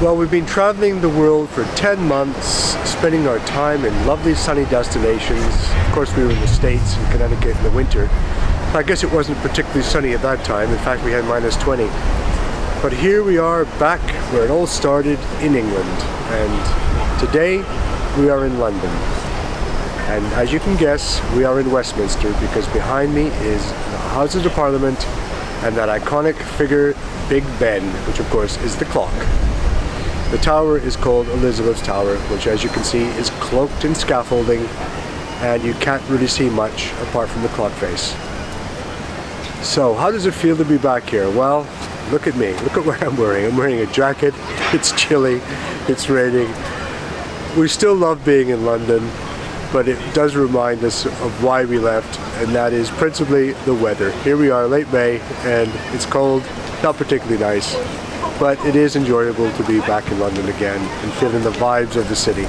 Well, we've been traveling the world for 10 months, spending our time in lovely sunny destinations. Of course, we were in the States, in Connecticut in the winter. I guess it wasn't particularly sunny at that time. In fact, we had -20. But here we are back where it all started in England. And today we are in London. And as you can guess, we are in Westminster because behind me is the Houses of Parliament and that iconic figure, Big Ben, which of course is the clock. The tower is called Elizabeth's Tower, which as you can see is cloaked in scaffolding and you can't really see much apart from the clock face. So how does it feel to be back here? Well, look at me, look at what I'm wearing. I'm wearing a jacket, it's chilly, it's raining. We still love being in London, but it does remind us of why we left, and that is principally the weather. Here we are late May and it's cold, not particularly nice. But it is enjoyable to be back in London again and feeling the vibes of the city.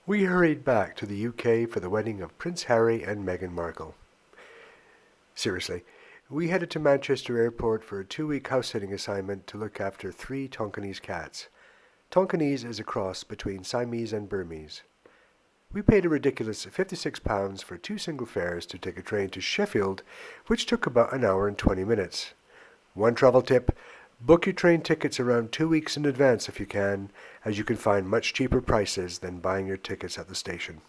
We hurried back to the UK for the wedding of Prince Harry and Meghan Markle. Seriously, we headed to Manchester Airport for a 2-week house-sitting assignment to look after 3 Tonkinese cats. Tonkinese is a cross between Siamese and Burmese. We paid a ridiculous £56 for 2 single fares to take a train to Sheffield, which took about an hour and 20 minutes. One travel tip: book your train tickets around 2 weeks in advance if you can, as you can find much cheaper prices than buying your tickets at the station.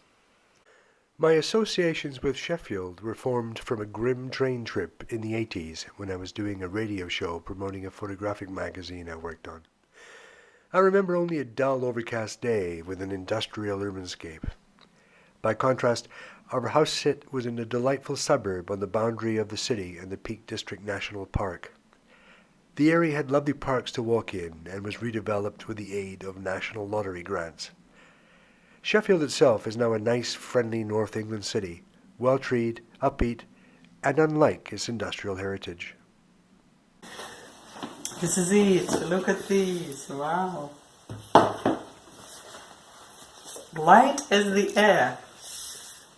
My associations with Sheffield were formed from a grim train trip in the 80s when I was doing a radio show promoting a photographic magazine I worked on. I remember only a dull overcast day with an industrial urbanscape. By contrast, our house sit was in a delightful suburb on the boundary of the city and the Peak District National Park. The area had lovely parks to walk in and was redeveloped with the aid of National Lottery grants. Sheffield itself is now a nice, friendly North England city, well-treed, upbeat, and unlike its industrial heritage. This is it. Look at these. Wow. Light as the air.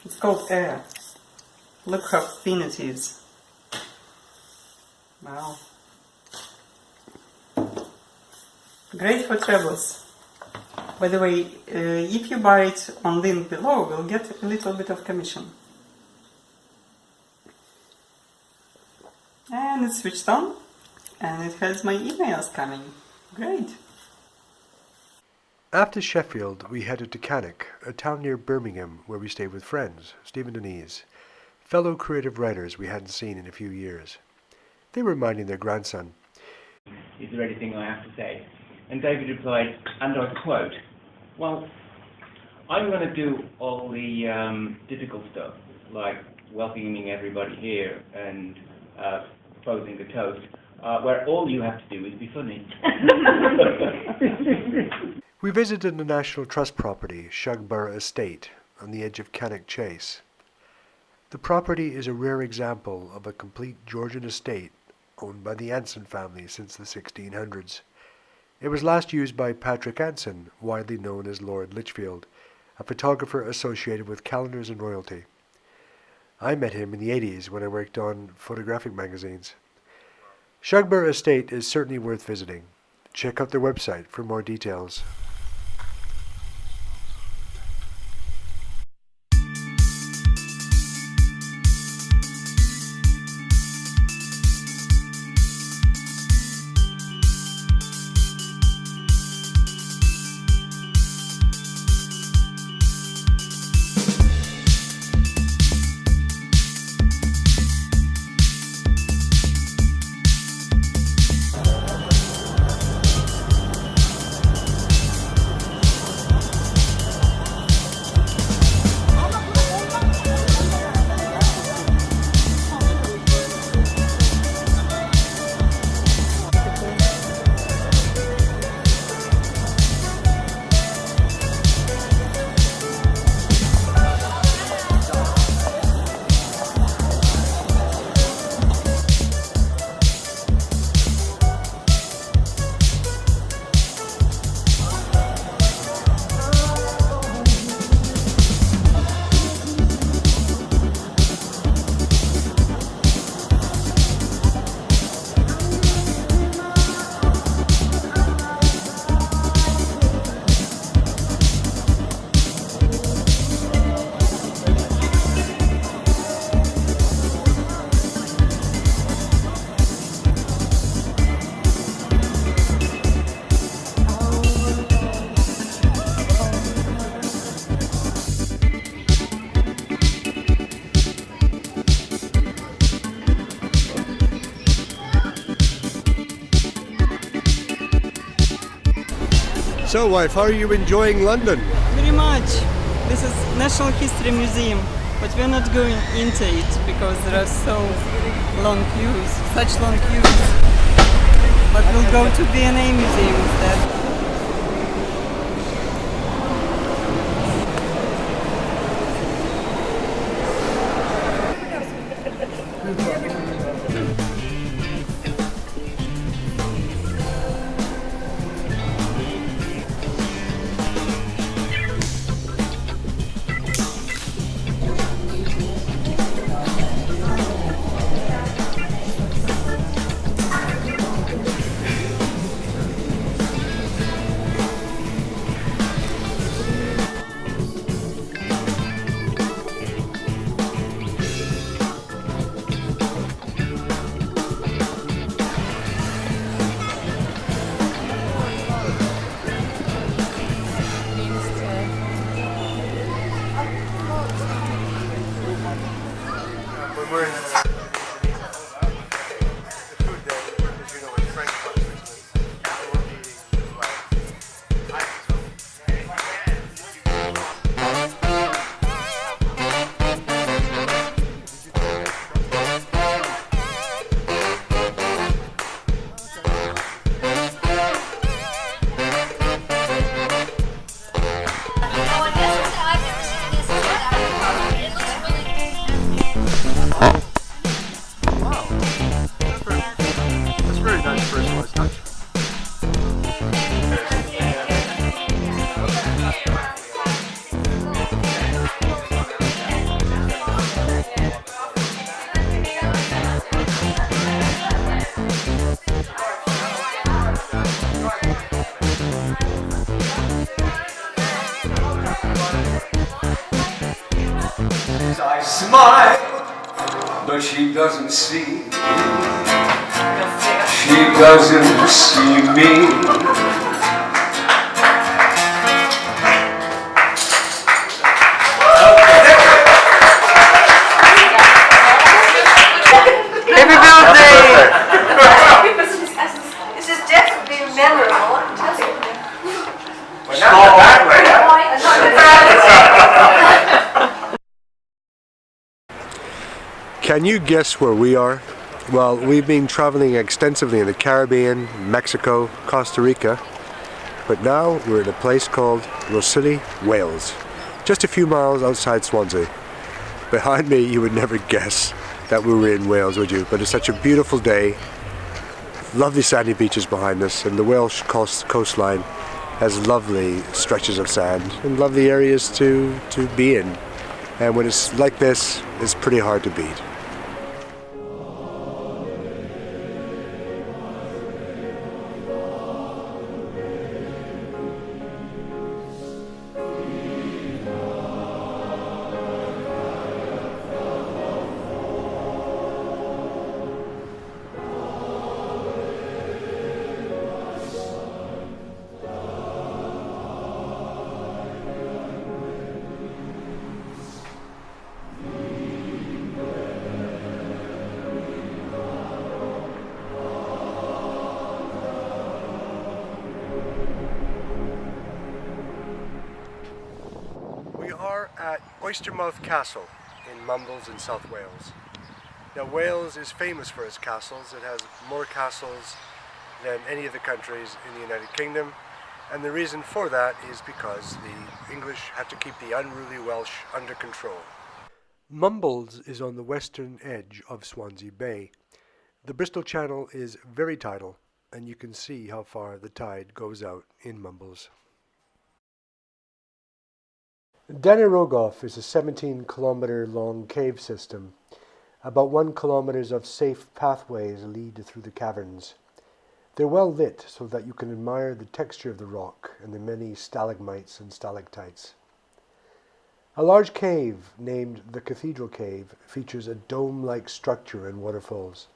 It's called air. Look how thin it is. Wow. Great for travels. By the way, if you buy it on link below, we'll get a little bit of commission. And it's switched on, and it has my emails coming. Great. After Sheffield, we headed to Cannock, a town near Birmingham where we stayed with friends, Stephen and Denise, fellow creative writers we hadn't seen in a few years. They were minding their grandson. Is there anything I have to say? And David replied, and I quote, well, I'm going to do all the difficult stuff, like welcoming everybody here and proposing a toast, where all you have to do is be funny. We visited the National Trust property, Shugborough Estate, on the edge of Cannock Chase. The property is a rare example of a complete Georgian estate owned by the Anson family since the 1600s. It was last used by Patrick Anson, widely known as Lord Lichfield, a photographer associated with calendars and royalty. I met him in the 80s when I worked on photographic magazines. Shugborough Estate is certainly worth visiting. Check out their website for more details. So, wife, how are you enjoying London? Very much. This is National History Museum, but we're not going into it because there are so long queues, such long queues. But we'll go to DNA Museum instead. I smile, but she doesn't see. She doesn't see me. Happy birthday! This is definitely memorable, I'm telling you. Well, not in a bad way, huh? Can you guess where we are? Well, we've been traveling extensively in the Caribbean, Mexico, Costa Rica, but now we're in a place called Rhossili, Wales, just a few miles outside Swansea. Behind me, you would never guess that we were in Wales, would you? But it's such a beautiful day, lovely sandy beaches behind us, and the Welsh coastline has lovely stretches of sand and lovely areas to be in. And when it's like this, it's pretty hard to beat. At Oystermouth Castle in Mumbles in South Wales. Now, Wales is famous for its castles. It has more castles than any of the countries in the United Kingdom, and the reason for that is because the English had to keep the unruly Welsh under control. Mumbles is on the western edge of Swansea Bay. The Bristol Channel is very tidal, and you can see how far the tide goes out in Mumbles. Dan Yr Ogof is a 17-kilometre long cave system. About 1 kilometre of safe pathways lead through the caverns. They're well lit so that you can admire the texture of the rock and the many stalagmites and stalactites. A large cave named the Cathedral Cave features a dome-like structure and waterfalls.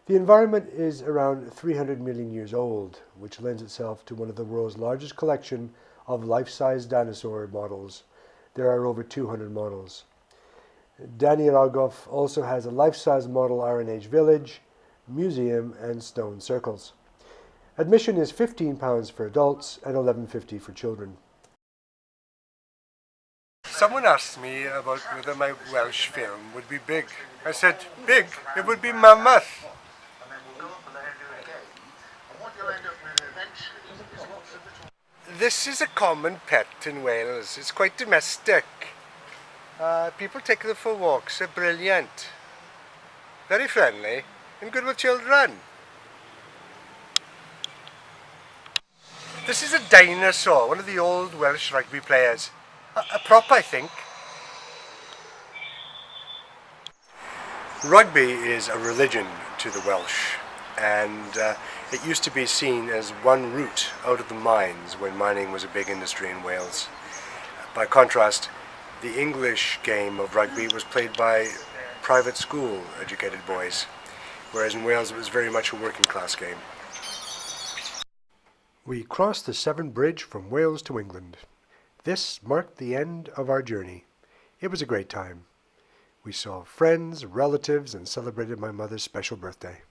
The environment is around 300 million years old, which lends itself to one of the world's largest collection of life-size dinosaur models. There are over 200 models. Dan Yr Ogof also has a life-size model Iron Age village, museum and stone circles. Admission is £15 for adults and £11.50 for children. Someone asked me about whether my Welsh film would be big. I said, big? It would be mammoth. This is a common pet in Wales. It's quite domestic. People take them for walks. They're brilliant. Very friendly and good with children. This is a dinosaur, one of the old Welsh rugby players. A prop, I think. Rugby is a religion to the Welsh, and it used to be seen as one route out of the mines when mining was a big industry in Wales. By contrast, the English game of rugby was played by private school educated boys, whereas in Wales it was very much a working class game. We crossed the Severn Bridge from Wales to England. This marked the end of our journey. It was a great time. We saw friends, relatives, and celebrated my mother's special birthday.